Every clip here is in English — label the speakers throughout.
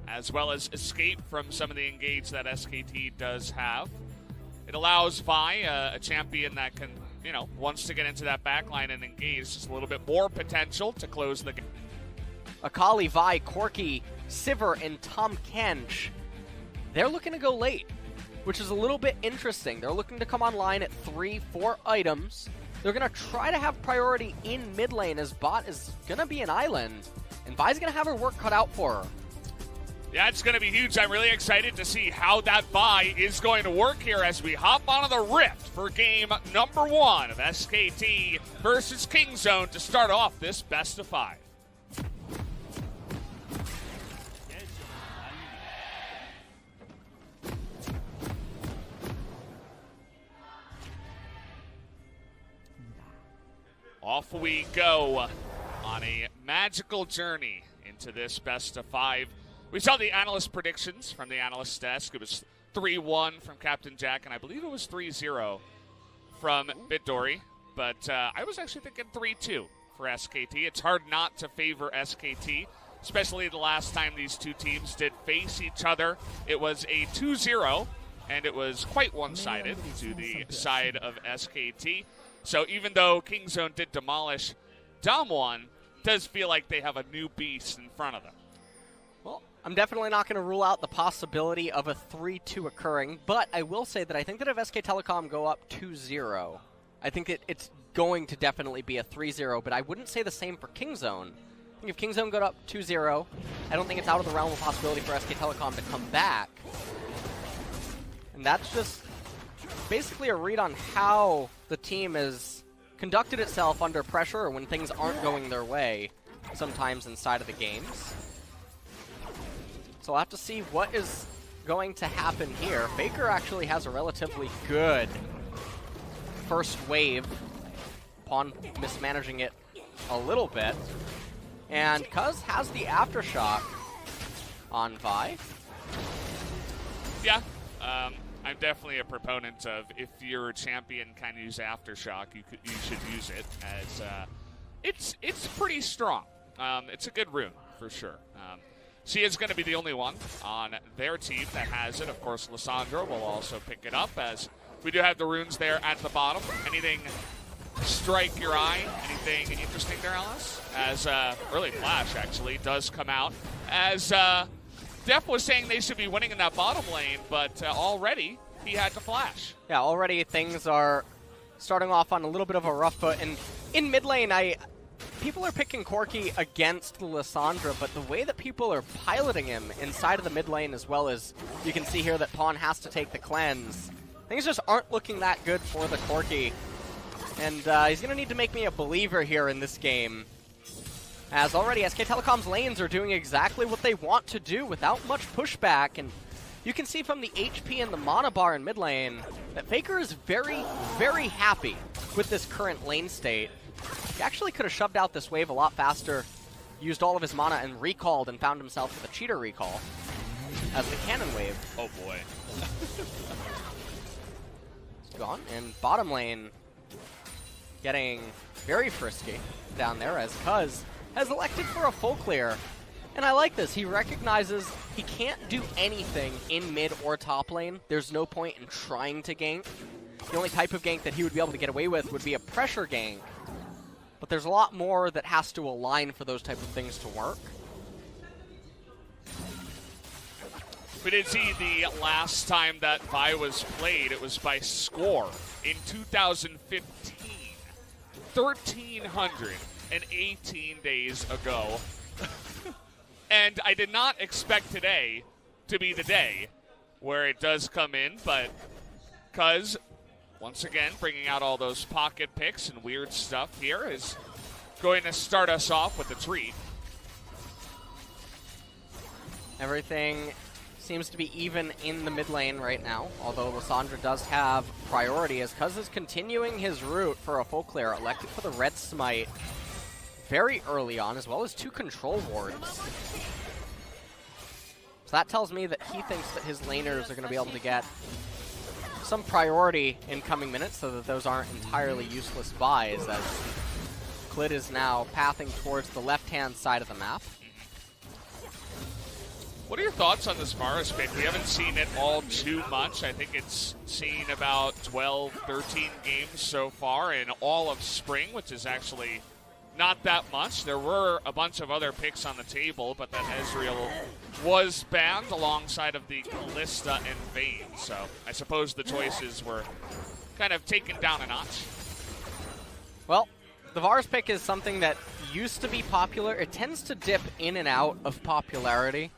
Speaker 1: as well as escape from some of the engage that SKT does have. It allows Vi, a champion that can, wants to get into that backline and engage, just a little bit more potential to close the game.
Speaker 2: Akali, Vi, Corki, Sivir, and Tom Kench, they're looking to go late, which is a little bit interesting. They're looking to come online at 3-4 items. They're going to try to have priority in mid lane as bot is going to be an island, and Vi's going to have her work cut out for her.
Speaker 1: Yeah, it's going to be huge. I'm really excited to see how that Vi is going to work here as we hop onto the Rift for game number 1 of SKT versus Kingzone to start off this best of 5. Off we go on a magical journey into this best of 5. We saw the analyst predictions from the analyst desk. It was 3-1 from Captain Jack, and I believe it was 3-0 from Bitdory. But I was actually thinking 3-2 for SKT. It's hard not to favor SKT, especially the last time these two teams did face each other. It was a 2-0, and it was quite one-sided to the side of SKT. So even though Kingzone did demolish Damwon, it does feel like they have a new beast in front of them.
Speaker 2: Well, I'm definitely not going to rule out the possibility of a 3-2 occurring, but I will say that I think that if SK Telecom go up 2-0, I think it's going to definitely be a 3-0, but I wouldn't say the same for Kingzone. I think if Kingzone got up 2-0, I don't think it's out of the realm of possibility for SK Telecom to come back. And that's just basically a read on how the team has conducted itself under pressure when things aren't going their way sometimes inside of the games. So we'll have to see what is going to happen here. Faker actually has a relatively good first wave upon mismanaging it a little bit. And Cuz has the Aftershock on Vi.
Speaker 1: Yeah, I'm definitely a proponent of if your champion can use Aftershock, you should use it, as it's pretty strong. It's a good rune for sure. She is going to be the only one on their team that has it. Of course, Lissandra will also pick it up, as we do have the runes there at the bottom. Anything strike your eye? Anything interesting there, Alice? As early flash actually does come out, as Def was saying they should be winning in that bottom lane, but already he had to flash.
Speaker 2: Yeah, already things are starting off on a little bit of a rough foot. And in mid lane, people are picking Corki against Lissandra, but the way that people are piloting him inside of the mid lane, as well as you can see here that Pawn has to take the cleanse, things just aren't looking that good for the Corki. And he's going to need to make me a believer here in this game, as already SK Telecom's lanes are doing exactly what they want to do without much pushback. And you can see from the HP and the mana bar in mid lane that Faker is very, very happy with this current lane state. He actually could have shoved out this wave a lot faster, used all of his mana and recalled, and found himself with a cheater recall as the cannon wave.
Speaker 1: Oh boy.
Speaker 2: It's gone. And bottom lane getting very frisky down there as Cuz has elected for a full clear. And I like this. He recognizes he can't do anything in mid or top lane. There's no point in trying to gank. The only type of gank that he would be able to get away with would be a pressure gank. But there's a lot more that has to align for those type of things to work.
Speaker 1: We did see the last time that Vi was played, it was by score in 2015. 1,318 days ago. And I did not expect today to be the day where it does come in, but Cuz, once again, bringing out all those pocket picks and weird stuff here, is going to start us off with a treat.
Speaker 2: Everything seems to be even in the mid lane right now, although Lissandra does have priority as Cuz is continuing his route for a full clear, elected for the red smite very early on, as well as 2 control wards. So that tells me that he thinks that his laners are going to be able to get some priority in coming minutes so that those aren't entirely useless buys, as Clid is now pathing towards the left-hand side of the map.
Speaker 1: What are your thoughts on this Varus pick? We haven't seen it all too much. I think it's seen about 12, 13 games so far in all of spring, which is actually not that much. There were a bunch of other picks on the table, but then Ezreal was banned alongside of the Callista and Vayne. So I suppose the choices were kind of taken down a notch.
Speaker 2: Well, the Varus pick is something that used to be popular. It tends to dip in and out of popularity.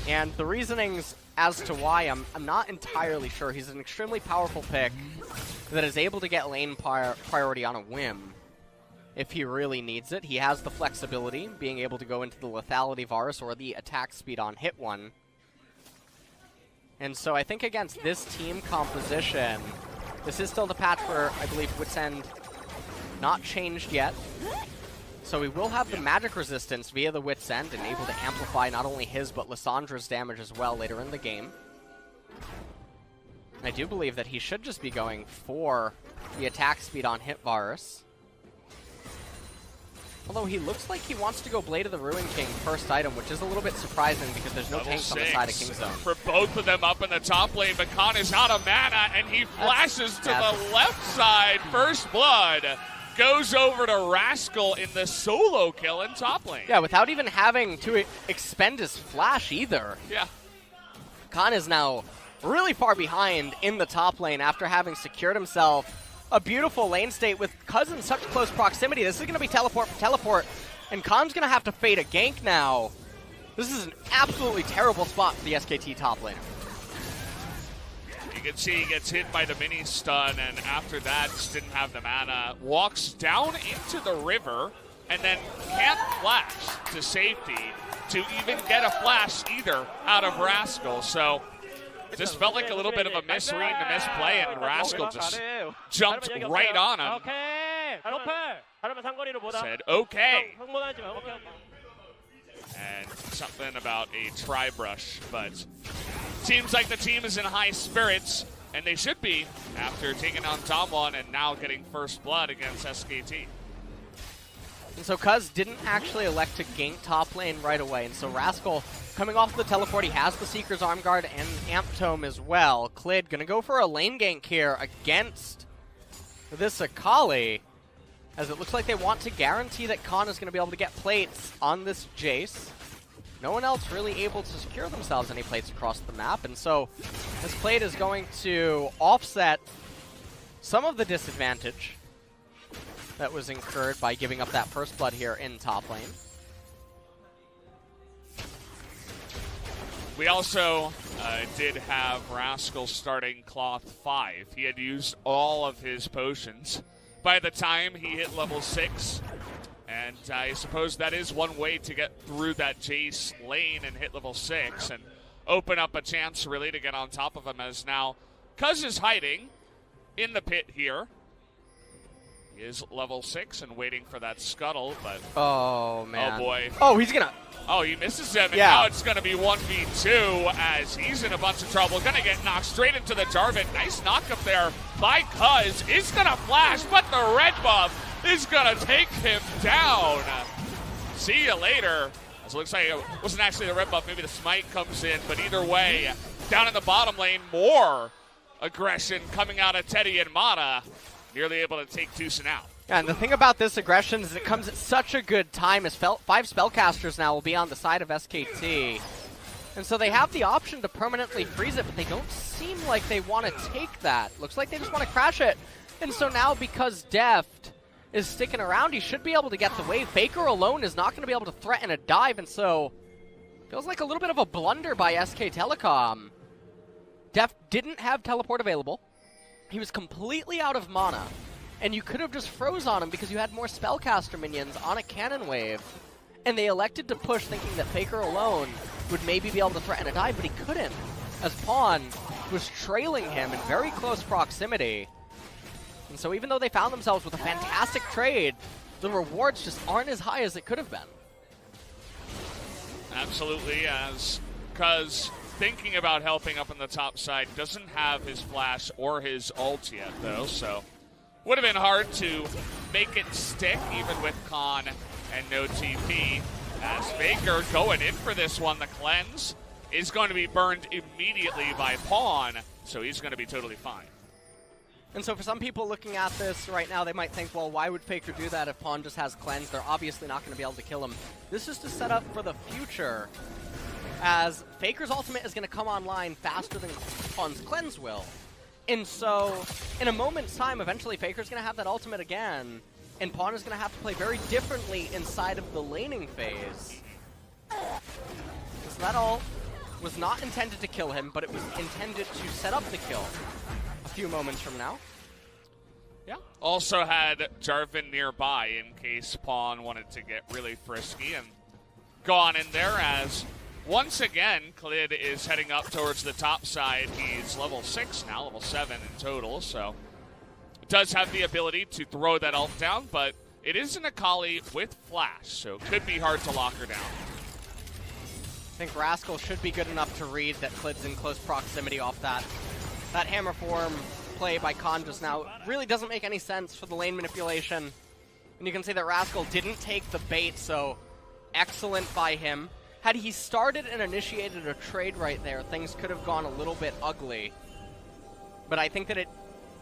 Speaker 2: And the reasonings as to why, I'm not entirely sure. He's an extremely powerful pick that is able to get lane priority on a whim if he really needs it. He has the flexibility, being able to go into the lethality Varus or the attack speed on hit one. And so I think against this team composition, this is still the patch where I believe Wit's End not changed yet. So we will have the magic resistance via the Wit's End and able to amplify not only his but Lissandra's damage as well later in the game. I do believe that he should just be going for the attack speed on hit Varus. Although he looks like he wants to go Blade of the Ruin King first item, which is a little bit surprising because there's no tanks on the side of King's Zone.
Speaker 1: For both of them up in the top lane, but Khan is out of mana and he flashes to the left side. First blood goes over to Rascal in the solo kill in top lane.
Speaker 2: Yeah, without even having to expend his flash either.
Speaker 1: Yeah.
Speaker 2: Khan is now really far behind in the top lane after having secured himself a beautiful lane state with Cuz in such close proximity. This is going to be teleport for teleport, and Khan's going to have to fade a gank now. This is an absolutely terrible spot for the SKT top laner.
Speaker 1: You can see he gets hit by the mini stun, and after that, just didn't have the mana. Walks down into the river, and then can't flash to safety to even get a flash either out of Rascal. So just felt like a little bit of a misread and a misplay, and Rascal just jumped right on him. Said, okay. And something about a tri-brush, but seems like the team is in high spirits, and they should be after taking on Tomlon and now getting first blood against SKT.
Speaker 2: And so Cuz didn't actually elect to gank top lane right away, and so Rascal coming off the teleport, he has the Seeker's Arm Guard and Amp Tome as well. Clid gonna go for a lane gank here against this Akali, as it looks like they want to guarantee that Khan is going to be able to get plates on this Jace. No one else really able to secure themselves any plates across the map, and so this plate is going to offset some of the disadvantage that was incurred by giving up that first blood here in top lane.
Speaker 1: We also did have Rascal starting Cloth 5. He had used all of his potions by the time he hit level 6. And I suppose that is one way to get through that Jace lane and hit level 6 and open up a chance really to get on top of him, as now Cuz is hiding in the pit here. He is level 6 and waiting for that scuttle, but...
Speaker 2: Oh, man.
Speaker 1: Oh, boy.
Speaker 2: Oh, he's gonna...
Speaker 1: Oh, he misses him, and now it's going to be 1v2 as he's in a bunch of trouble. Going to get knocked straight into the Jarvan. Nice knock up there by Cuz. Is going to flash, but the red buff is going to take him down. See you later. As it looks like it wasn't actually the red buff. Maybe the smite comes in, but either way, down in the bottom lane, more aggression coming out of Teddy and Mana. Nearly able to take Tucson out.
Speaker 2: Yeah, and the thing about this aggression is it comes at such a good time, as 5 spellcasters now will be on the side of SKT. And so they have the option to permanently freeze it, but they don't seem like they want to take that. Looks like they just want to crash it. And so now, because Deft is sticking around, he should be able to get the wave. Faker alone is not going to be able to threaten a dive, and so feels like a little bit of a blunder by SK Telecom. Deft didn't have teleport available. He was completely out of mana, and you could have just froze on him because you had more spellcaster minions on a cannon wave, and they elected to push thinking that Faker alone would maybe be able to threaten a dive, but he couldn't, as Pawn was trailing him in very close proximity. And so even though they found themselves with a fantastic trade, the rewards just aren't as high as it could have been.
Speaker 1: Absolutely, as Cuz thinking about helping up on the top side, doesn't have his flash or his ult yet, though, so would have been hard to make it stick, even with Khan and no TP. As Faker going in for this one, the cleanse is going to be burned immediately by Pawn, so he's going to be totally fine.
Speaker 2: And so for some people looking at this right now, they might think, well, why would Faker do that if Pawn just has Cleanse? They're obviously not going to be able to kill him. This is to set up for the future, as Faker's ultimate is going to come online faster than Pawn's Cleanse will. And so, in a moment's time, eventually Faker's going to have that ultimate again, and Pawn is going to have to play very differently inside of the laning phase. So that ult was not intended to kill him, but it was intended to set up the kill a few moments from now.
Speaker 1: Yeah. Also had Jarvan nearby in case Pawn wanted to get really frisky and go on in there, as once again, Klid is heading up towards the top side. He's level 6 now, level 7 in total, so does have the ability to throw that ult down, but it is an Akali with flash, so it could be hard to lock her down.
Speaker 2: I think Rascal should be good enough to read that Klid's in close proximity off that. That hammer form play by Khan just now really doesn't make any sense for the lane manipulation. And you can see that Rascal didn't take the bait, so excellent by him. Had he started and initiated a trade right there, things could have gone a little bit ugly. But I think that it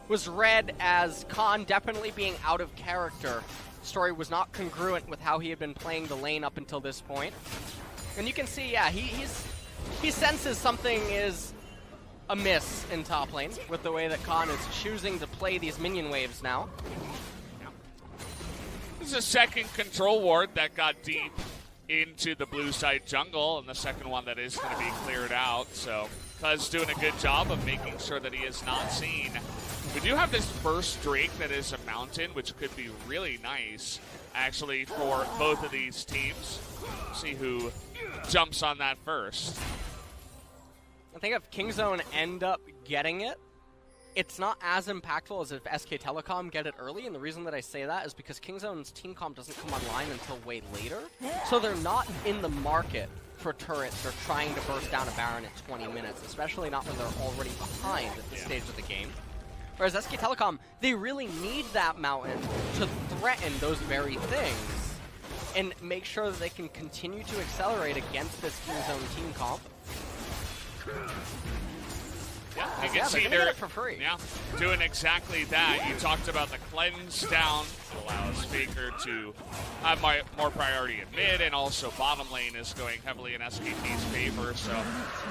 Speaker 2: was read as Khan definitely being out of character. The story was not congruent with how he had been playing the lane up until this point. And you can see, yeah, he senses something is amiss in top lane with the way that Khan is choosing to play these minion waves now.
Speaker 1: This is a second control ward that got deep into the blue side jungle, and the second one that is going to be cleared out. So Cuz doing a good job of making sure that he is not seen. We do have this first Drake that is a mountain, which could be really nice, actually, for both of these teams. See who jumps on that first.
Speaker 2: I think if Kingzone end up getting it, it's not as impactful as if SK Telecom get it early, and the reason that I say that is because Kingzone's team comp doesn't come online until way later, so they're not in the market for turrets or trying to burst down a Baron at 20 minutes, especially not when they're already behind at this stage of the game. Whereas SK Telecom, they really need that mountain to threaten those very things and make sure that they can continue to accelerate against this Kingzone team comp.
Speaker 1: Yeah, you can see
Speaker 2: they're it for free.
Speaker 1: Yeah, doing exactly that. You talked about the cleanse down. It allows Faker to have more priority in mid, and also bottom lane is going heavily in SKT's favor. So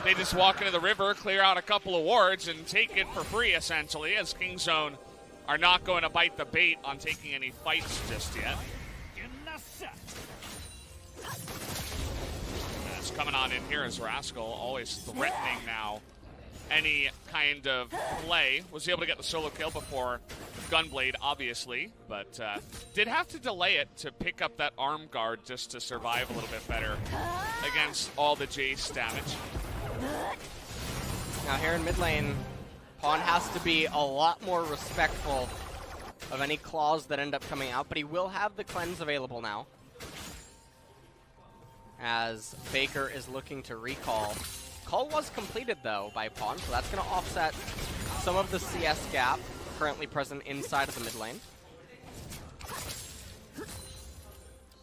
Speaker 1: they just walk into the river, clear out a couple of wards, and take it for free, essentially, as Kingzone are not going to bite the bait on taking any fights just yet. That's coming on in here as Rascal, always threatening now any kind of play. Was able to get the solo kill before Gunblade, obviously, but did have to delay it to pick up that arm guard just to survive a little bit better against all the Jace damage.
Speaker 2: Now here in mid lane, Pawn has to be a lot more respectful of any claws that end up coming out, but he will have the cleanse available now, as Faker is looking to recall. Call was completed, though, by Pawn, so that's going to offset some of the CS gap currently present inside of the mid lane.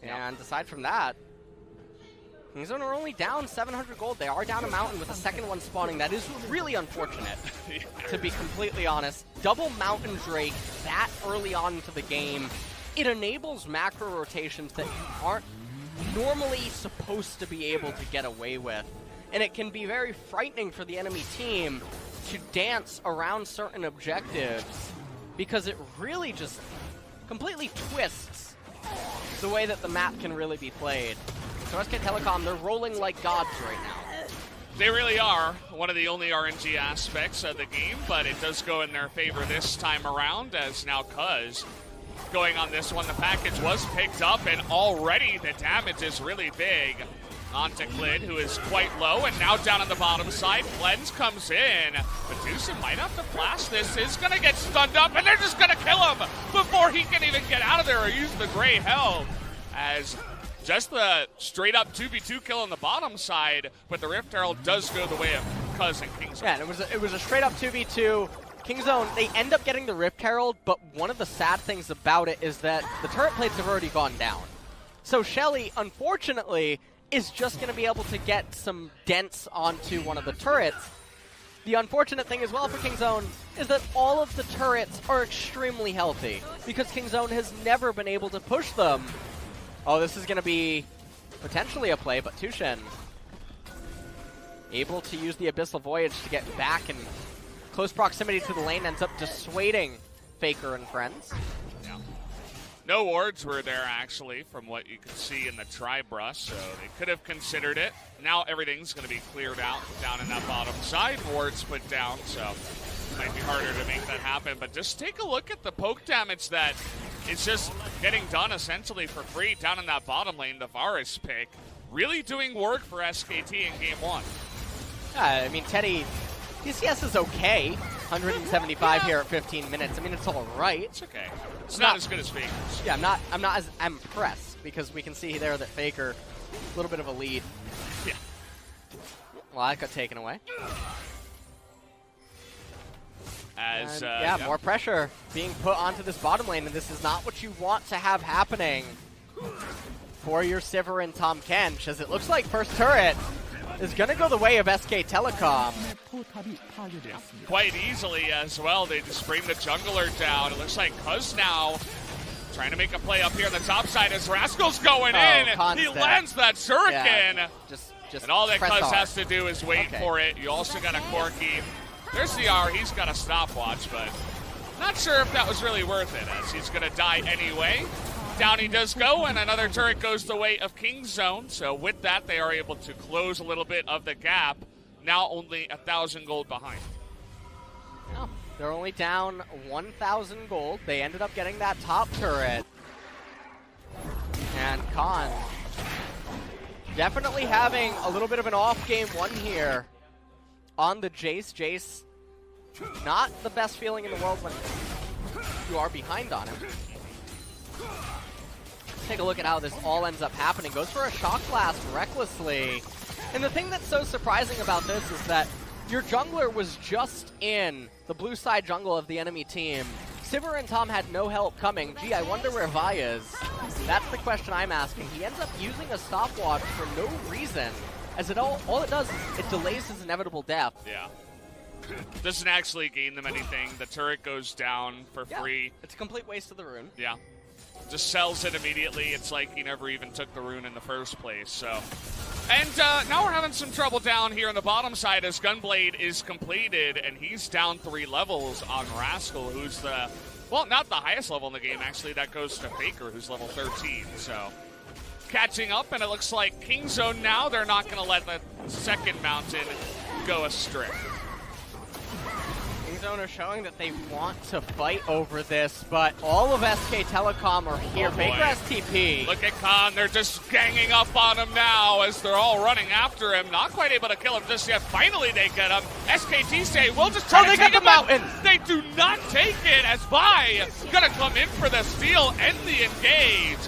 Speaker 2: And aside from that, Kingzone are only down 700 gold. They are down a mountain with a second one spawning. That is really unfortunate, to be completely honest. Double Mountain Drake that early on into the game, it enables macro rotations that you aren't normally supposed to be able to get away with. And it can be very frightening for the enemy team to dance around certain objectives, because it really just completely twists the way that the map can really be played. So SK Telecom, they're rolling like gods right now.
Speaker 1: They really are. One of the only RNG aspects of the game, but it does go in their favor this time around, as now Cuz going on this one. The package was picked up, and already the damage is really big. Onto Klid, who is quite low, and now down on the bottom side. Cleanse comes in. Medusa might have to flash this. Is going to get stunned up, and they're just going to kill him before he can even get out of there or use the gray hell. As just the straight-up 2v2 kill on the bottom side, but the Rift Herald does go the way of Cuz and Kingzone.
Speaker 2: Yeah, and it was a straight-up 2v2. Kingzone, they end up getting the Rift Herald, but one of the sad things about it is that the turret plates have already gone down. So Shelly, unfortunately, is just going to be able to get some dents onto one of the turrets. The unfortunate thing as well for Kingzone is that all of the turrets are extremely healthy because Kingzone has never been able to push them. Oh, this is going to be potentially a play, but Tushen able to use the Abyssal Voyage to get back in close proximity to the lane, ends up dissuading Faker and friends.
Speaker 1: Yeah. No wards were there, actually, from what you could see in the Tri-Brush, so they could have considered it. Now everything's going to be cleared out down in that bottom side. Wards put down, so it might be harder to make that happen. But just take a look at the poke damage that is just getting done essentially for free down in that bottom lane. The Varus pick really doing work for SKT in Game 1.
Speaker 2: I mean, Teddy, DCS is okay. 175 here at 15 minutes. I mean, it's all right.
Speaker 1: It's okay. It's not as good as Faker's.
Speaker 2: Yeah, I'm not as impressed because we can see there that Faker, a little bit of a lead.
Speaker 1: Yeah.
Speaker 2: Well, that got taken away.
Speaker 1: As
Speaker 2: yeah, more pressure being put onto this bottom lane, and this is not what you want to have happening for your Sivir and Tahm Kench, as it looks like first turret is going to go the way of SK Telecom.
Speaker 1: Quite easily as well. They just bring the jungler down. It looks like Cuz now trying to make a play up here on the top side as Rascal's going in.
Speaker 2: Constant.
Speaker 1: He lands that shuriken.
Speaker 2: Yeah, just
Speaker 1: and all that Cuz
Speaker 2: R.
Speaker 1: has to do is wait for it. You also got a Corki. There's the R. He's got a stopwatch, but not sure if that was really worth it, as he's going to die anyway. Down he does go, and another turret goes the way of Kingzone. So with that, they are able to close a little bit of the gap. Now only 1,000 gold behind.
Speaker 2: Oh, they're only down 1,000 gold. They ended up getting that top turret. And Khan definitely having a little bit of an off game one here on the Jace. Jace, not the best feeling in the world when you are behind on him. Take a look at how this all ends up happening. Goes for a shock blast recklessly. And the thing that's so surprising about this is that your jungler was just in the blue side jungle of the enemy team. Sivir and Tahm had no help coming. Gee, I wonder where Vi is. That's the question I'm asking. He ends up using a stopwatch for no reason, as it all it does is it delays his inevitable death.
Speaker 1: Yeah. Doesn't actually gain them anything. The turret goes down for free.
Speaker 2: It's a complete waste of the rune.
Speaker 1: Yeah. Just sells it immediately. It's like he never even took the rune in the first place. So, and now we're having some trouble down here on the bottom side as Gunblade is completed, and he's down 3 levels on Rascal, who's the, well, not the highest level in the game, actually. That goes to Faker, who's level 13. So, catching up, and it looks like Kingzone now, they're not going to let the second mountain go astray.
Speaker 2: Kingzone are showing that they want to fight over this, but all of SK Telecom are here. Faker STP.
Speaker 1: Look at Khan. They're just ganging up on him now as they're all running after him. Not quite able to kill him just yet. Finally, they get him. SKT say, we'll just try to take him out. They do not take it as Vi gonna come in for the steal and the engage.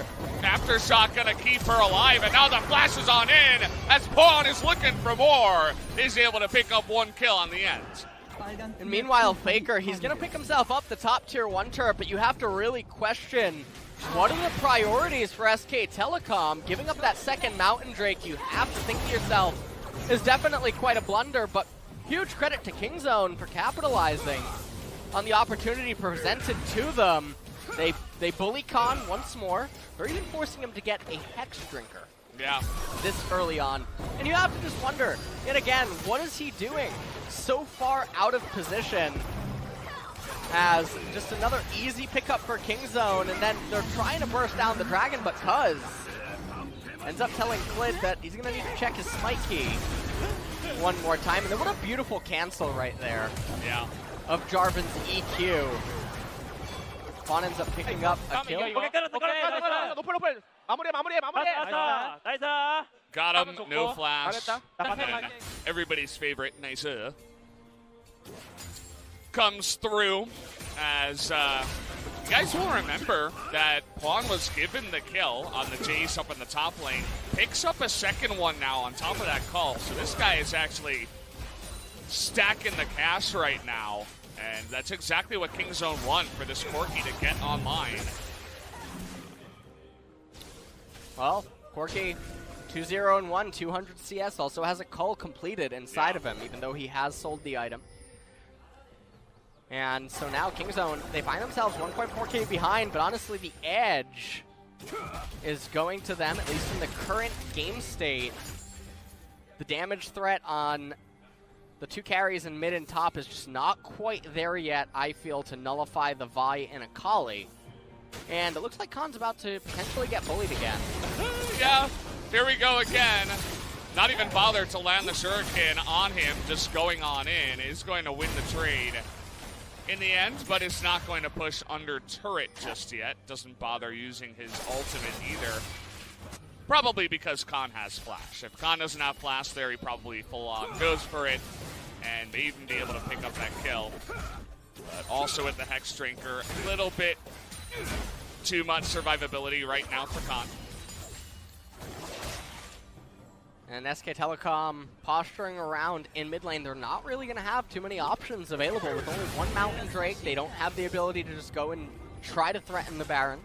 Speaker 1: Aftershock gonna keep her alive, and now the flash is on in as Pawn is looking for more. He's able to pick up 1 kill on the end.
Speaker 2: And meanwhile, Faker, he's going to pick himself up the top tier 1 turret, but you have to really question what are the priorities for SK Telecom. Giving up that second Mountain Drake, you have to think to yourself, is definitely quite a blunder, but huge credit to Kingzone for capitalizing on the opportunity presented to them. They bully Khan once more, or even forcing him to get a Hex Drinker.
Speaker 1: Yeah.
Speaker 2: This early on. And you have to just wonder, yet again, what is he doing so far out of position? As just another easy pickup for Kingzone, and then they're trying to burst down the dragon, but Cuz ends up telling Flid that he's going to need to check his smite key one more time. And then what a beautiful cancel right there.
Speaker 1: Yeah.
Speaker 2: Of Jarvan's EQ. Fawn ends up picking up a kill.
Speaker 1: Got him, no flash. And everybody's favorite, nice comes through as you guys will remember that Pawn was given the kill on the Jace up in the top lane. Picks up a second one now on top of that call. So this guy is actually stacking the cash right now. And that's exactly what Kingzone won for this Corki to get online.
Speaker 2: Well, Corki 2-0-1, 200 CS, also has a cull completed inside of him, even though he has sold the item. And so now Kingzone, they find themselves 1.4k behind, but honestly the edge is going to them, at least in the current game state. The damage threat on the two carries in mid and top is just not quite there yet, I feel, to nullify the Vi and Akali. And it looks like Khan's about to potentially get bullied again.
Speaker 1: Yeah, here we go again. Not even bother to land the Shuriken on him, just going on in. Is going to win the trade in the end, but is not going to push under turret just yet. Doesn't bother using his ultimate either. Probably because Khan has Flash. If Khan doesn't have Flash there, he probably full-on goes for it and may even be able to pick up that kill. But also with the Hex Drinker, a little bit too much survivability right now for Khan.
Speaker 2: And SK Telecom posturing around in mid lane. They're not really going to have too many options available. With only one Mountain Drake, they don't have the ability to just go and try to threaten the Baron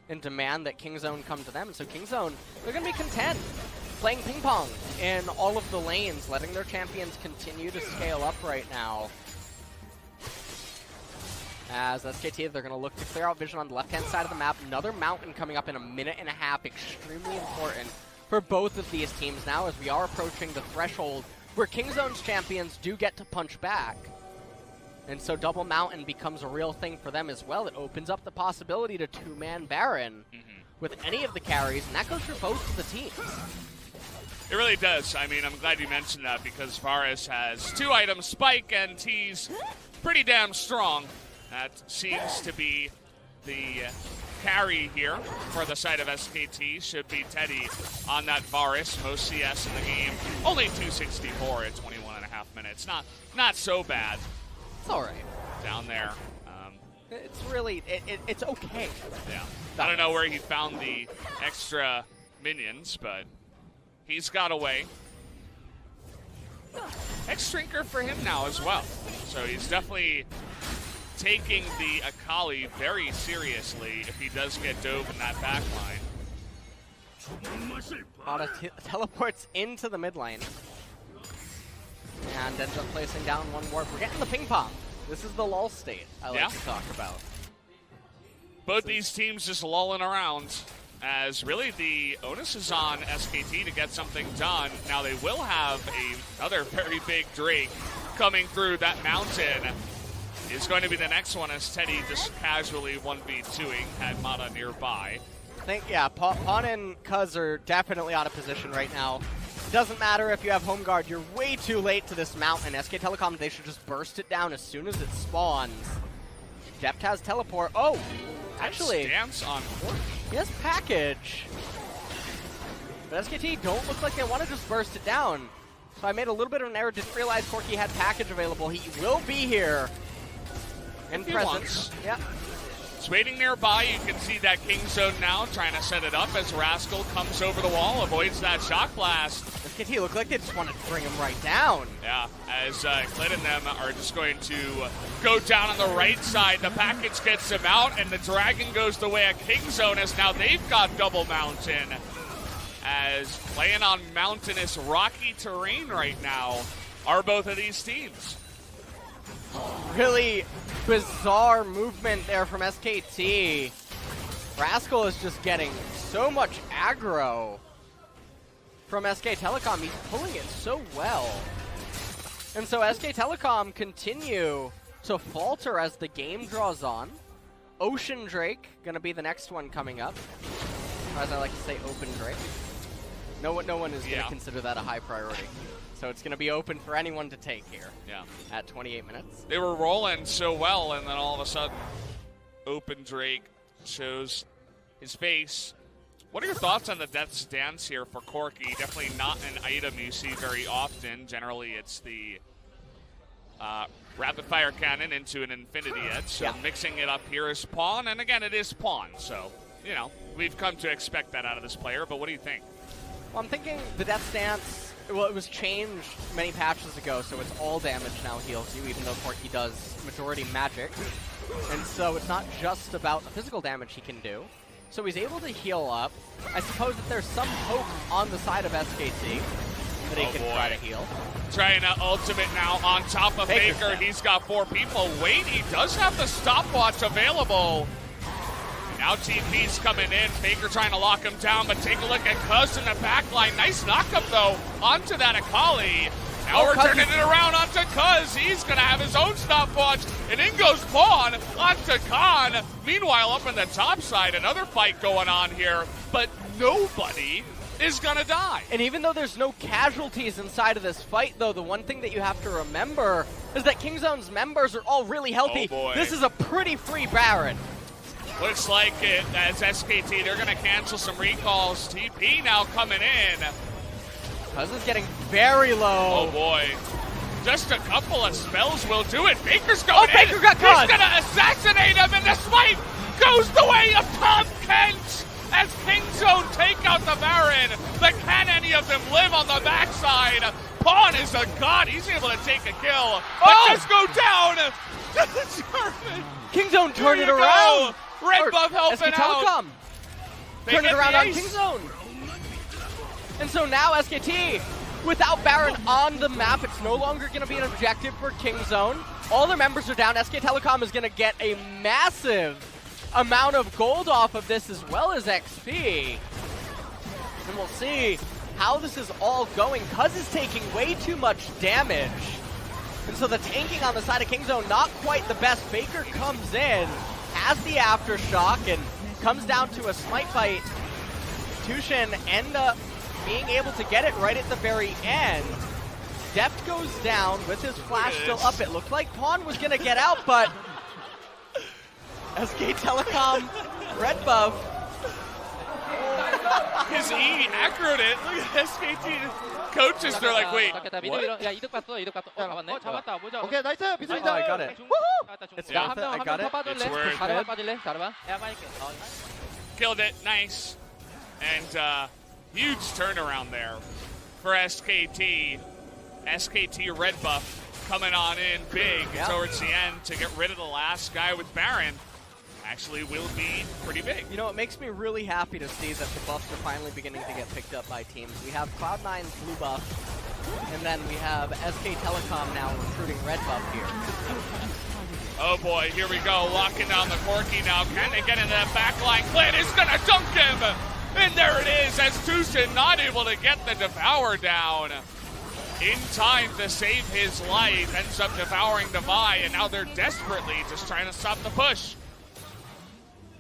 Speaker 2: and demand that Kingzone come to them. And so Kingzone, they're going to be content playing ping pong in all of the lanes, letting their champions continue to scale up right now. As SKT, they're going to look to clear out vision on the left-hand side of the map. Another mountain coming up in a minute and a half, extremely important for both of these teams now, as we are approaching the threshold where Kingzone's champions do get to punch back. And so double mountain becomes a real thing for them as well. It opens up the possibility to two-man Baron with any of the carries, and that goes for both of the teams.
Speaker 1: It really does. I mean, I'm glad you mentioned that because Varus has two items, Spike and T's, pretty damn strong. That seems to be the carry here for the side of SKT. Should be Teddy on that Varus, most CS in the game. Only 264 at 21 and a half minutes. Not so bad.
Speaker 2: It's all right.
Speaker 1: Down there.
Speaker 2: It's really, it's okay.
Speaker 1: Yeah. I don't know where he found the extra minions, but he's got away. X-Drinker for him now as well. So he's definitely taking the Akali very seriously if he does get dove in that back line.
Speaker 2: Ada teleports into the mid lane and ends up placing down one warp. We're getting the ping pong. This is the lull state I like to talk about.
Speaker 1: Both these teams just lulling around, as really the onus is on SKT to get something done. Now they will have another very big Drake coming through that mountain. Is going to be the next one as Teddy just casually 1v2ing, had Mata nearby.
Speaker 2: I think, yeah, Pawn and Cuz are definitely out of position right now. Doesn't matter if you have home guard, you're way too late to this mountain. SK Telecom, they should just burst it down as soon as it spawns. Dept has teleport. Oh, actually,
Speaker 1: Dance on Corki.
Speaker 2: He has package. But SKT don't look like they want to just burst it down. So I made a little bit of an error, didn't realize Corki had package available. He will be here. In presence. Yep.
Speaker 1: It's waiting nearby. You can see that Kingzone now trying to set it up as Rascal comes over the wall, avoids that shock blast.
Speaker 2: SKT look like they just want to bring him right down.
Speaker 1: Yeah, as Clint and them are just going to go down on the right side. The package gets him out, and the Dragon goes the way of Kingzone as now they've got double mountain. As playing on mountainous rocky terrain right now are both of these teams.
Speaker 2: Really bizarre movement there from SKT. Rascal is just getting so much aggro from SK Telecom. He's pulling it so well. And so SK Telecom continue to falter as the game draws on. Ocean Drake going to be the next one coming up. Or as I like to say, Open Drake. No one is going to consider that a high priority. So it's going to be open for anyone to take here at 28 minutes.
Speaker 1: They were rolling so well, and then all of a sudden, Open Drake shows his face. What are your thoughts on the Death's Dance here for Corki? Definitely not an item you see very often. Generally, it's the rapid fire cannon into an Infinity Edge. So mixing it up here is Pawn, and again, it is Pawn. So, you know, we've come to expect that out of this player, but what do you think?
Speaker 2: Well, I'm thinking the Death's Dance, well, it was changed many patches ago, so it's all damage now heals you, even though Corki does majority magic. And so it's not just about the physical damage he can do. so he's able to heal up. I suppose that there's some hope on the side of SKT that he can try to heal.
Speaker 1: Trying to ultimate now on top of Faker. He's got 4 people. Wait, he does have the stopwatch available. Now TP's coming in. Faker trying to lock him down, but take a look at Cuz in the backline. Nice knockup, though, onto that Akali. Now we're turning it around onto Cuz. He's going to have his own stopwatch. And in goes Pawn onto Khan. Meanwhile, up in the top side, another fight going on here. But nobody is going to die.
Speaker 2: And even though there's no casualties inside of this fight, though, the one thing that you have to remember is that Kingzone's members are all really healthy.
Speaker 1: Oh boy.
Speaker 2: This is a pretty free Baron.
Speaker 1: Looks like it as SKT. They're going to cancel some recalls. TP now coming in.
Speaker 2: Cuz is getting very low.
Speaker 1: Oh boy. Just a couple of spells will do it. Baker's going in.
Speaker 2: Baker got caught.
Speaker 1: He's going to assassinate him, and the swipe goes the way of Tom Kent as Kingzone take out the Baron. But can any of them live on the backside? Pawn is a god. He's able to take a kill. But just go down to the German.
Speaker 2: Kingzone turned it around.
Speaker 1: Red buff helping
Speaker 2: SK
Speaker 1: out.
Speaker 2: Telecom. Turn it around on
Speaker 1: ace.
Speaker 2: Kingzone. And so now SKT, without Baron on the map, it's no longer going to be an objective for Kingzone. All their members are down. SK Telecom is going to get a massive amount of gold off of this as well as XP. And we'll see how this is all going. Cuz is taking way too much damage. And so the tanking on the side of Kingzone, not quite the best. Faker comes in, has the aftershock, and comes down to a smite fight. Tushin end up being able to get it right at the very end. Deft goes down with his flash still up. It looked like Pawn was going to get out, but SK Telecom red buff.
Speaker 1: His E accurate it. Look at SKT coaches. They're like, wait, what?
Speaker 3: 야, 이득 봤어, 이득 봤어. 잡았네. 잡았다. 보자.
Speaker 4: 오케이 나이스
Speaker 2: Oh,
Speaker 4: 비스리다.
Speaker 2: I got it. It's
Speaker 1: Yeah.
Speaker 2: worth it. I got it.
Speaker 1: It's worth
Speaker 3: 잘해봐, 빠질래? 잘해봐.
Speaker 1: Killed it. Nice. And huge turnaround there for SKT. SKT red buff coming on in big towards the end to get rid of the last guy with Baron. Actually will be pretty big.
Speaker 2: You know, it makes me really happy to see that the buffs are finally beginning to get picked up by teams. We have Cloud9's blue buff, and then we have SK Telecom now recruiting red buff here.
Speaker 1: Oh boy, here we go, locking down the Corki now. Can they get into that backline? Clint is gonna dunk him! And there it is, as Tushin not able to get the Devour down. In time to save his life, ends up devouring Devi, and now they're desperately just trying to stop the push.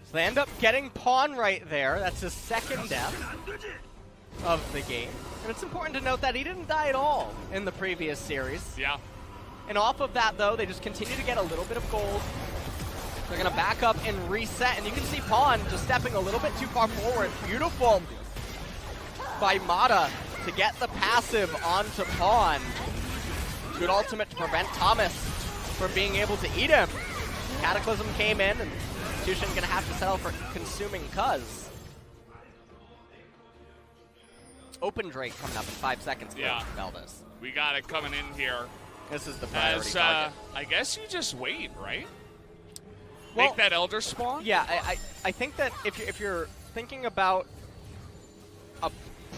Speaker 2: So they end up getting Pawn right there. That's his second death of the game. And it's important to note that he didn't die at all in the previous series.
Speaker 1: Yeah.
Speaker 2: And off of that, though, they just continue to get a little bit of gold. They're going to back up and reset. And you can see Pawn just stepping a little bit too far forward. Beautiful by Mata to get the passive onto Pawn. Good ultimate to prevent Thomas from being able to eat him. Cataclysm came in, and Tushin going to have to settle for consuming Cuz. Open Drake coming up in 5 seconds for Valdez.
Speaker 1: We got it coming in here.
Speaker 2: This is the priority
Speaker 1: As,
Speaker 2: target.
Speaker 1: I guess you just wait, right?
Speaker 2: Well,
Speaker 1: Make that Elder spawn?
Speaker 2: Yeah, I think that if you're thinking about a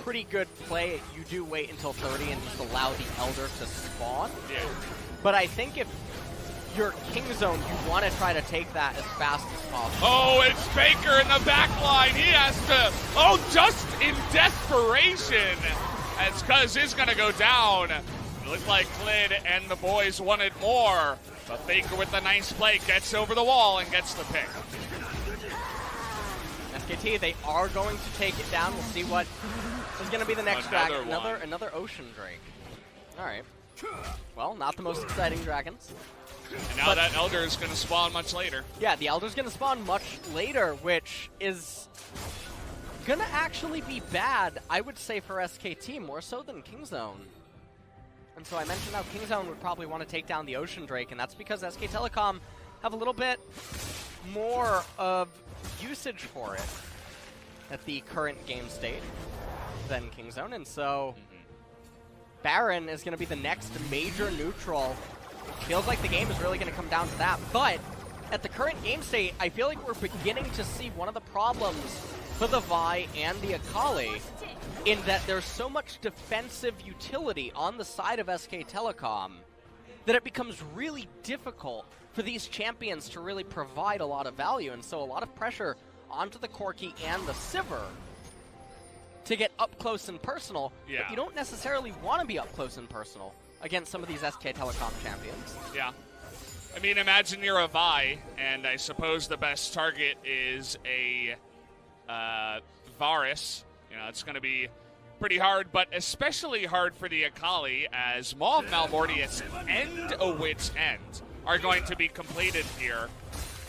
Speaker 2: pretty good play, you do wait until 30 and just allow the Elder to spawn.
Speaker 1: Yeah.
Speaker 2: But I think if you're Kingzone, you want to try to take that as fast as possible.
Speaker 1: Oh, it's Faker in the back line. He has to, just in desperation, as Cuz is going to go down. It looked like Clid and the boys wanted more. But Faker with a nice play gets over the wall and gets the pick.
Speaker 2: SKT, they are going to take it down. We'll see what is going to be the next dragon. Another Ocean Drake. All right. Well, not the most exciting dragons.
Speaker 1: And now that Elder is going to spawn much later.
Speaker 2: Yeah, the Elder's going to spawn much later, which is going to actually be bad, I would say, for SKT, more so than Kingzone. And so I mentioned how Kingzone would probably want to take down the Ocean Drake, and that's because SK Telecom have a little bit more of usage for it at the current game state than Kingzone, and so Baron is going to be the next major neutral. Feels like the game is really going to come down to that, but at the current game state, I feel like we're beginning to see one of the problems for the Vi and the Akali, in that there's so much defensive utility on the side of SK Telecom that it becomes really difficult for these champions to really provide a lot of value, and so a lot of pressure onto the Corki and the Sivir to get up close and personal, but you don't necessarily want to be up close and personal against some of these SK Telecom champions.
Speaker 1: Yeah. I mean, imagine you're a Vi, and I suppose the best target is a Varus. You know, it's going to be pretty hard, but especially hard for the Akali, as Maw of Malmortius and A Wit's End are going to be completed here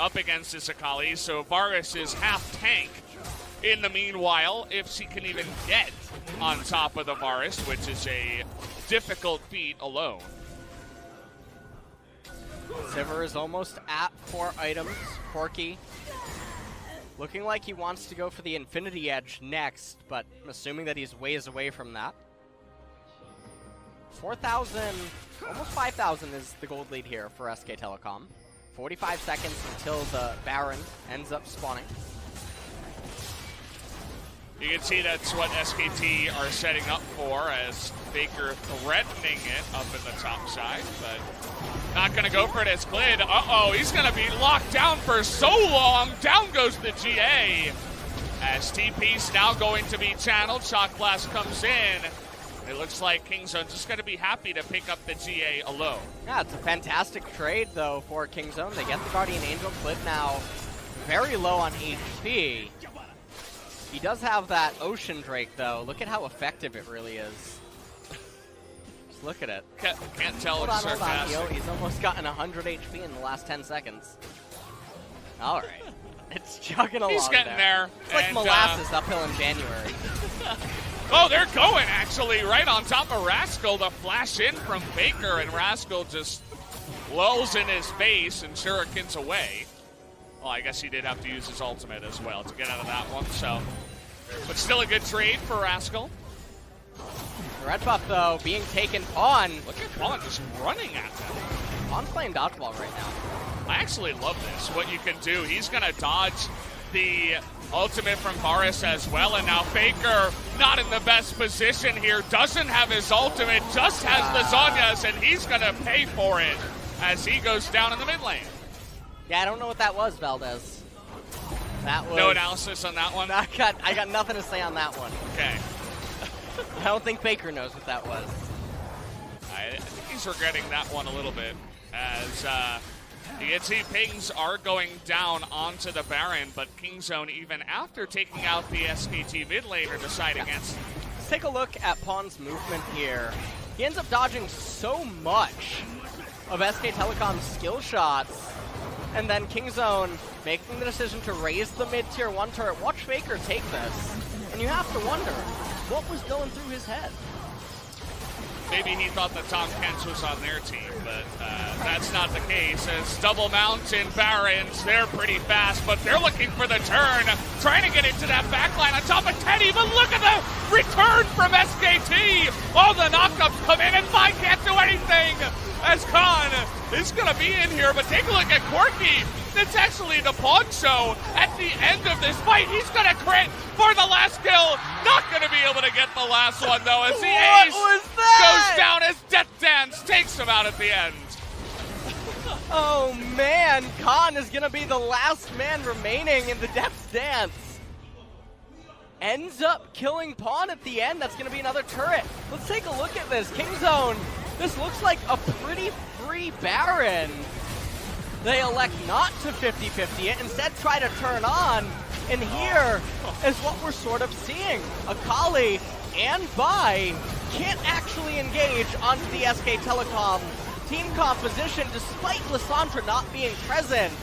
Speaker 1: up against this Akali, so Varus is half tank. In the meanwhile, if she can even get on top of the Varus, which is a difficult feat alone.
Speaker 2: Sivir is almost at 4 items. Corki looking like he wants to go for the Infinity Edge next, but I'm assuming that he's ways away from that. 4,000, almost 5,000 is the gold lead here for SK Telecom. 45 seconds until the Baron ends up spawning.
Speaker 1: You can see that's what SKT are setting up for, as Faker threatening it up in the top side, but not going to go for it as Glid. Uh-oh, he's going to be locked down for so long. Down goes the GA, as TP's now going to be channeled. Shock Blast comes in. It looks like Kingzone just going to be happy to pick up the GA alone.
Speaker 2: Yeah, it's a fantastic trade, though, for Kingzone. They get the Guardian Angel. Glid now very low on HP. He does have that Ocean Drake, though. Look at how effective it really is. Just look at it.
Speaker 1: Can't tell it's sarcastic.
Speaker 2: Hold on, he's almost gotten 100 HP in the last 10 seconds. All right. It's chugging along.
Speaker 1: He's getting there.
Speaker 2: It's like molasses uphill in January.
Speaker 1: Oh, they're going, actually, right on top of Rascal. The flash in from Faker, and Rascal just lulls in his face and shurikens away. Well, I guess he did have to use his ultimate as well to get out of that one, so. But still a good trade for Rascal.
Speaker 2: The red buff, though, being taken on.
Speaker 1: Look at Pawn just running at them.
Speaker 2: Pawn's playing dodgeball right now.
Speaker 1: I actually love this, what you can do. He's going to dodge the ultimate from Varus as well, and now Faker not in the best position here. Doesn't have his ultimate, just has Lasagna's, and he's going to pay for it as he goes down in the mid lane.
Speaker 2: Yeah, I don't know what that was, Valdez. That was...
Speaker 1: No analysis on that one?
Speaker 2: I got nothing to say on that one.
Speaker 1: Okay.
Speaker 2: I don't think Baker knows what that was.
Speaker 1: I think he's regretting that one a little bit, as you can see pings are going down onto the Baron, but Kingzone, even after taking out the SKT mid lane, are deciding against.
Speaker 2: Let's take a look at Pawn's movement here. He ends up dodging so much of SK Telecom's skill shots, and then Kingzone making the decision to raise the mid-tier 1 turret. Watch Faker take this, and you have to wonder, what was going through his head?
Speaker 1: Maybe he thought that Tom Kent was on their team, but that's not the case. As double mountain Barons, they're pretty fast, but they're looking for the turn, trying to get into that backline on top of Teddy, but look at the return from SKT! All the knockups come in, and Vi can't do anything! As Khan is going to be in here, but take a look at Corki. It's actually the Pawn show at the end of this fight. He's going to crit for the last kill. Not going to be able to get the last one, though, as the ace goes down as Death Dance takes him out at the end.
Speaker 2: Oh, man. Khan is going to be the last man remaining in the Death Dance. Ends up killing Pawn at the end. That's going to be another turret. Let's take a look at this. Kingzone. This looks like a pretty free Baron. They elect not to 50-50 it, instead try to turn on, and here is what we're sort of seeing. Akali and Vi can't actually engage onto the SK Telecom team composition despite Lissandra not being present.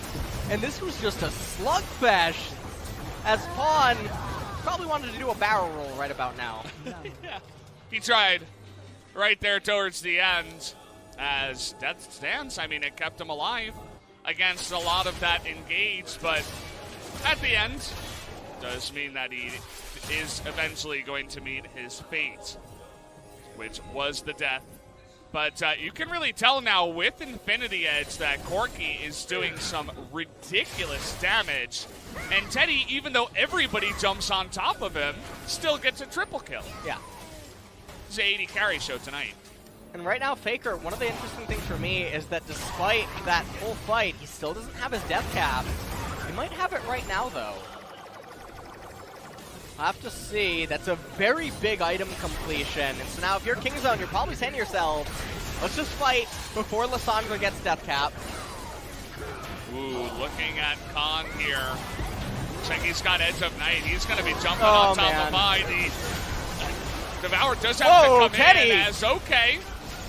Speaker 2: And this was just a slugfest, as Pawn probably wanted to do a barrel roll right about now.
Speaker 1: Yeah, he tried. Right there towards the end, as Death Dance, I mean, it kept him alive against a lot of that engaged, but at the end, does mean that he is eventually going to meet his fate, which was the death But you can really tell now with Infinity Edge that Corki is doing some ridiculous damage. And Teddy, even though everybody jumps on top of him, still gets a triple kill.
Speaker 2: Yeah.
Speaker 1: It's an 80 carry show tonight.
Speaker 2: And right now, Faker, one of the interesting things for me is that despite that full fight, he still doesn't have his death cap. He might have it right now, though. I'll have to see. That's a very big item completion. And so now if you're Kingzone, you're probably saying to yourself, let's just fight before Lissandra gets death cap.
Speaker 1: Ooh, looking at Khan here. Looks like he's got Edge of Night. He's going to be jumping on top of ID. Devour does have to come
Speaker 2: Teddy.
Speaker 1: in as okay.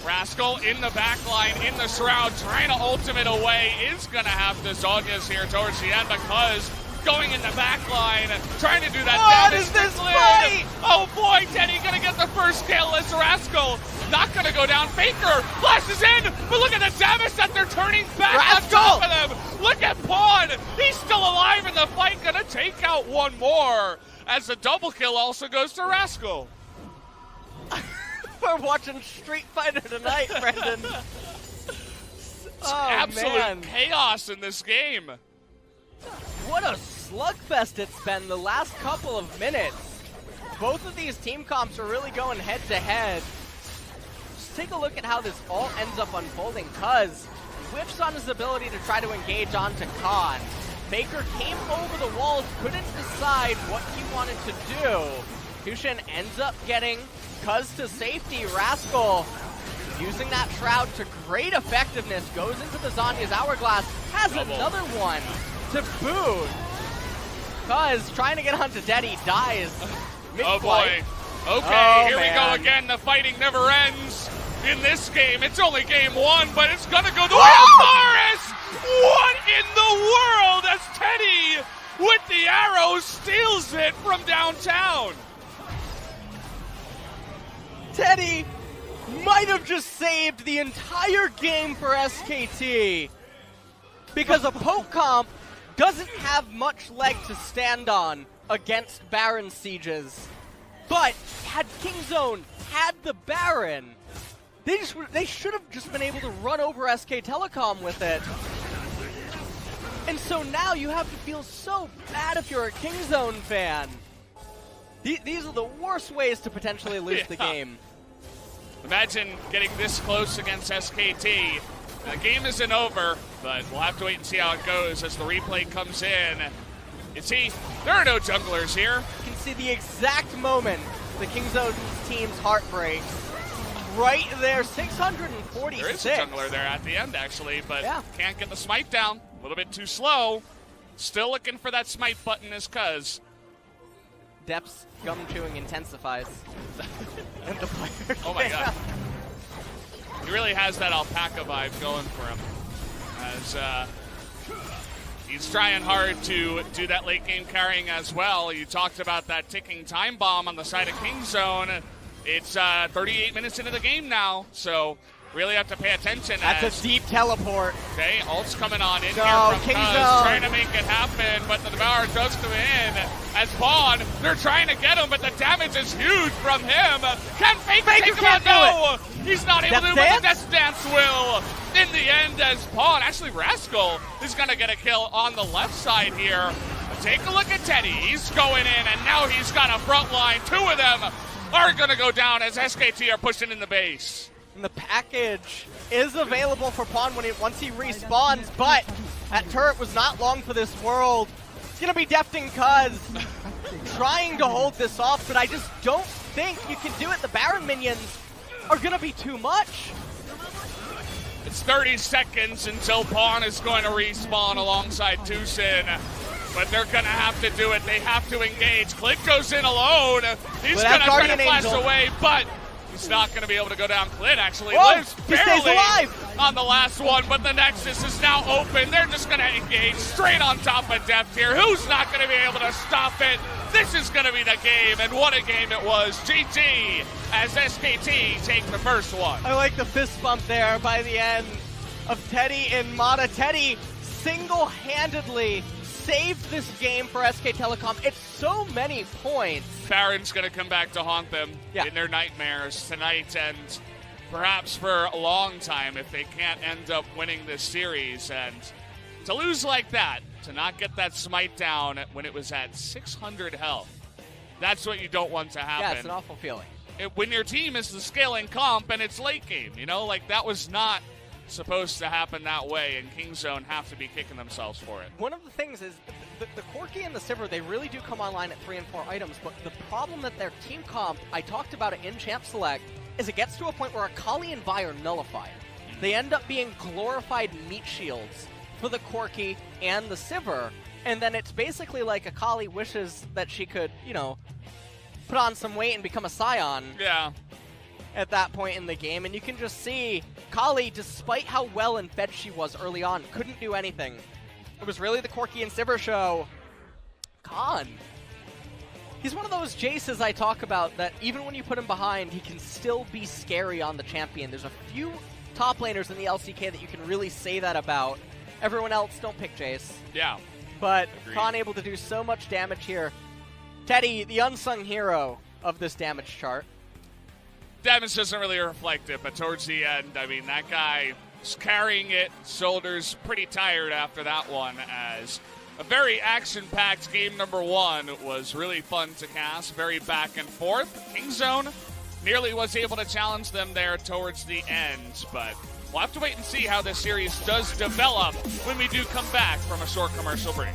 Speaker 1: Rascal in the back line, in the shroud, trying to ultimate away. Is going to have the Zoggias here towards the end because going in the back line, trying to do that
Speaker 2: What
Speaker 1: damage.
Speaker 2: is this fight?
Speaker 1: Oh boy, Teddy going to get the first kill as Rascal not going to go down. Faker flashes in, but look at the damage that they're turning back on top of them. Look at Pawn. He's still alive in the fight, going to take out one more as the double kill also goes to Rascal.
Speaker 2: We're watching Street Fighter tonight, Brendan.
Speaker 1: Absolute chaos in this game.
Speaker 2: What a slugfest it's been the last couple of minutes. Both of these team comps are really going head to head. Just take a look at how this all ends up unfolding, because whiffs on his ability to try to engage onto Khan. Faker came over the walls, couldn't decide what he wanted to do. Tushin ends up getting Cuz to safety. Rascal using that shroud to great effectiveness, goes into the Zanya's hourglass, has another one to boot. Cuz trying to get onto Teddy, dies.
Speaker 1: Oh boy. Okay, here we go again. The fighting never ends in this game. It's only game one, but it's gonna go the way of Morris! What in the world as Teddy with the arrow steals it from downtown?
Speaker 2: Teddy might have just saved the entire game for SKT because a poke comp doesn't have much leg to stand on against Baron sieges. But had Kingzone had the Baron, they should have just been able to run over SK Telecom with it. And so now you have to feel so bad if you're a Kingzone fan. These are the worst ways to potentially lose the game.
Speaker 1: Imagine getting this close against SKT. The game isn't over, but we'll have to wait and see how it goes as the replay comes in. You see, there are no junglers here.
Speaker 2: You can see the exact moment the Kingzone team's heart breaks. Right there, 646.
Speaker 1: There is a jungler there at the end, actually, but can't get the smite down. A little bit too slow. Still looking for that smite button as Cuz.
Speaker 2: Depth's gum chewing intensifies. And the player
Speaker 1: oh my god. He really has that alpaca vibe going for him. As he's trying hard to do that late game carrying as well. You talked about that ticking time bomb on the side of Kingzone. It's 38 minutes into the game now, so really have to pay attention.
Speaker 2: That's a deep teleport.
Speaker 1: Okay, ult's coming on in here from Cuz, trying to make it happen, but the Devourer does come in. As Pawn, they're trying to get him, but the damage is huge from him. Can Faker take him out? No! He's not able to, but the Death Dance will. In the end, as Pawn, actually Rascal, is going to get a kill on the left side here. But take a look at Teddy. He's going in, and now he's got a front line. Two of them are going to go down as SKT are pushing in the base.
Speaker 2: And the package is available for Pawn once he respawns, but that turret was not long for this world. It's going to be Defting Cuz trying to hold this off, but I just don't think you can do it. The Baron minions are going to be too much.
Speaker 1: It's 30 seconds until Pawn is going to respawn alongside Tucson, but they're going to have to do it. They have to engage. Click goes in alone. He's going to try to flash away, but he's not going to be able to go down. Clit actually lives barely on the last one, but the Nexus is now open. They're just going to engage straight on top of Deft here. Who's not going to be able to stop it? This is going to be the game, and what a game it was. GG as SKT take the first one.
Speaker 2: I like the fist bump there by the end of Teddy and Mata. Teddy single-handedly saved this game for SK Telecom. It's so many points.
Speaker 1: Baron's going to come back to haunt them in their nightmares tonight, and perhaps for a long time if they can't end up winning this series. And to lose like that, to not get that smite down when it was at 600 health, that's what you don't want to happen.
Speaker 2: Yeah, it's an awful feeling.
Speaker 1: When your team is the scaling comp and it's late game, you know, like that was not supposed to happen that way, and Kingzone have to be kicking themselves for it. One
Speaker 2: of the things is the Corki and the Sivir, they really do come online at 3 and 4 items, but the problem that their team comp, I talked about it in Champ Select, is it gets to a point where Akali and Vi are nullified. They end up being glorified meat shields for the Corki and the Sivir, and then it's basically like Akali wishes that she could, you know, put on some weight and become a Scion.
Speaker 1: Yeah.
Speaker 2: At that point in the game, and you can just see Kali, despite how well in fed she was early on, couldn't do anything. It was really the Corki and Sivir show. Khan. He's one of those Jaces I talk about that even when you put him behind, he can still be scary on the champion. There's a few top laners in the LCK that you can really say that about. Everyone else, don't pick Jace.
Speaker 1: Yeah.
Speaker 2: But
Speaker 1: Agreed.
Speaker 2: Khan able to do so much damage here. Teddy, the unsung hero of this damage chart.
Speaker 1: Damage doesn't really reflect it, but towards the end, I mean, that guy was carrying it, shoulders pretty tired after that one, as a very action-packed game number 1 was really fun to cast, very back and forth. Kingzone nearly was able to challenge them there towards the end, but we'll have to wait and see how this series does develop when we do come back from a short commercial break.